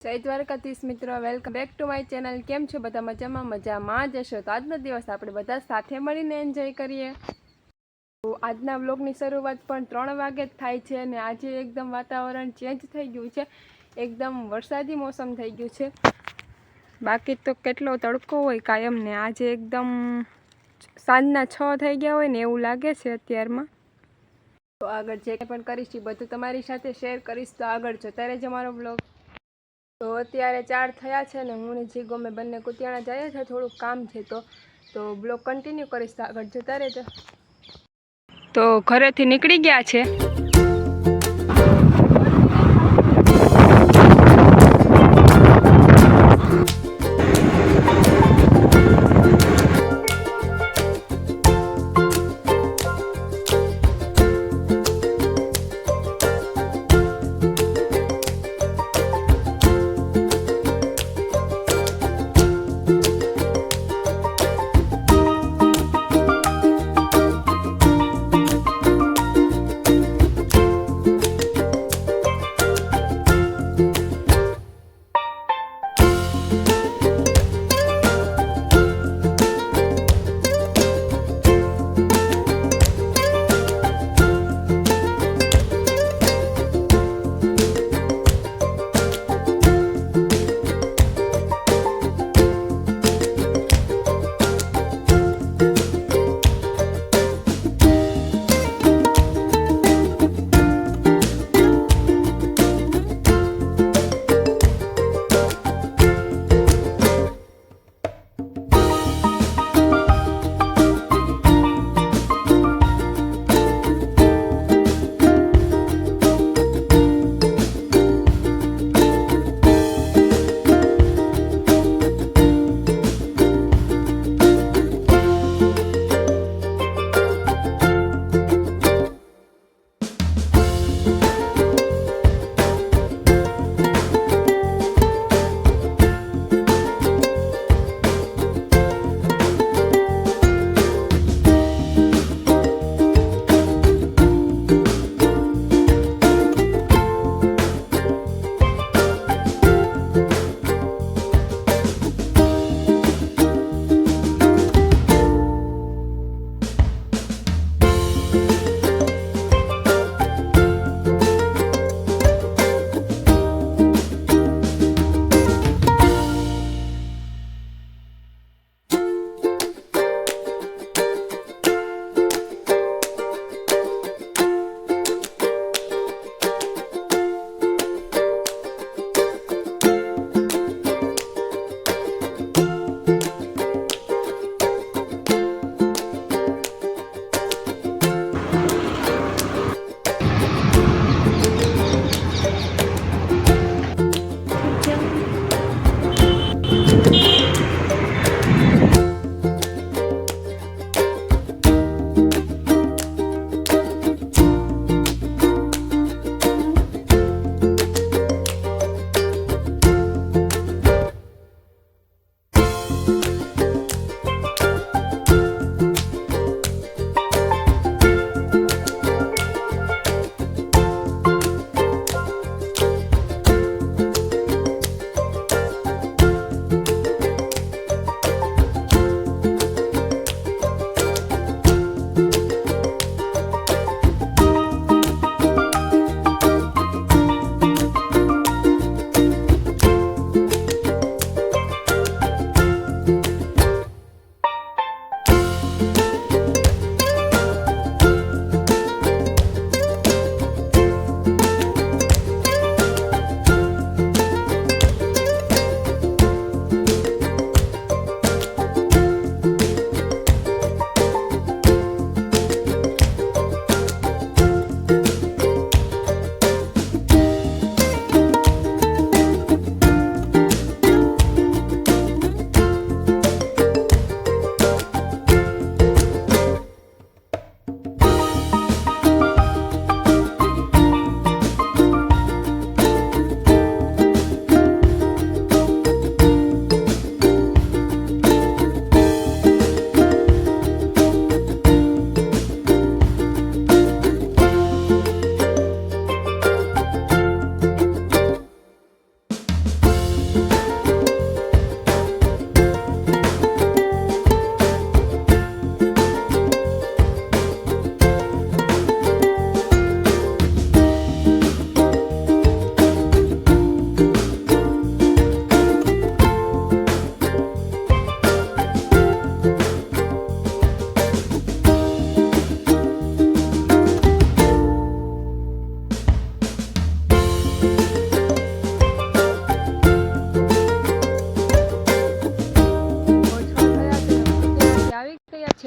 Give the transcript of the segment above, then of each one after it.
જય દ્વારકાધીશ મિત્રો, welcome back to my channel. કેમ છો બધા? મજામાં જશો તો આજનો દિવસ આપણે બધા સાથે મળીને એન્જોય કરીએ। તો આજના વ્લોગની શરૂઆત પણ 3 વાગે જ થાય છે અને આજે એકદમ વાતાવરણ ચેન્જ થઈ ગયું છે, એકદમ વરસાદી મોસમ થઈ ગયું છે। બાકી તો કેટલો તડકો હોય કાયમ ને, આજે એકદમ સાંજના 6 થઈ ગયા હોય ને એવું લાગે છે અત્યારમાં। તો આગળ જે પણ કરીશ બધું તમારી સાથે શેર કરીશ, તો આગળ જોતા રહેજો મારો વ્લોગ। તો અત્યારે 4 થયા છે ને હું ને જીગો અમે બંને કુતિયાણા જઈએ છે, થોડુંક કામ છે તો બ્લોગ કન્ટિન્યુ કરીશ, તો આગળ જોતા રહેજો। તો ઘરેથી નીકળી ગયા છે।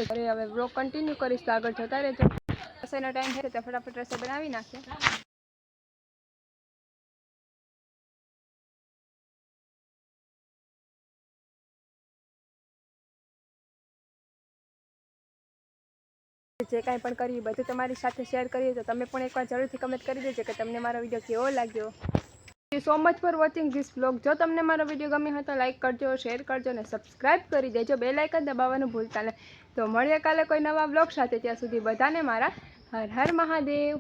ઘરે હવે બ્લોગ કન્ટિન્યુ કરીશ તો આગળ જતા રહેજો. રસોઈનો ટાઈમ થાય તો ફટાફટ રસોઈ બનાવી નાખીએ. જે કાંઈ પણ કર્યું બધું તમારી સાથે શેર કરીએ તો તમે પણ એકવાર જરૂરથી કમેન્ટ કરી દેજો કે તમને મારો વિડીયો કેવો લાગ્યો. Thank you so much for watching this blog. જો તમને મારો વિડીયો ગમ્યો હોય તો લાઈક કરજો, શેર કરજો અને સબસ્ક્રાઈબ કરી દેજો. બેલ આઇકન દબાવવાનું ભૂલતા નહીં. તો મળીએ કાલે કોઈ નવા બ્લોગ સાથે. ત્યાં સુધી બધાને મારા હર હર મહાદેવ.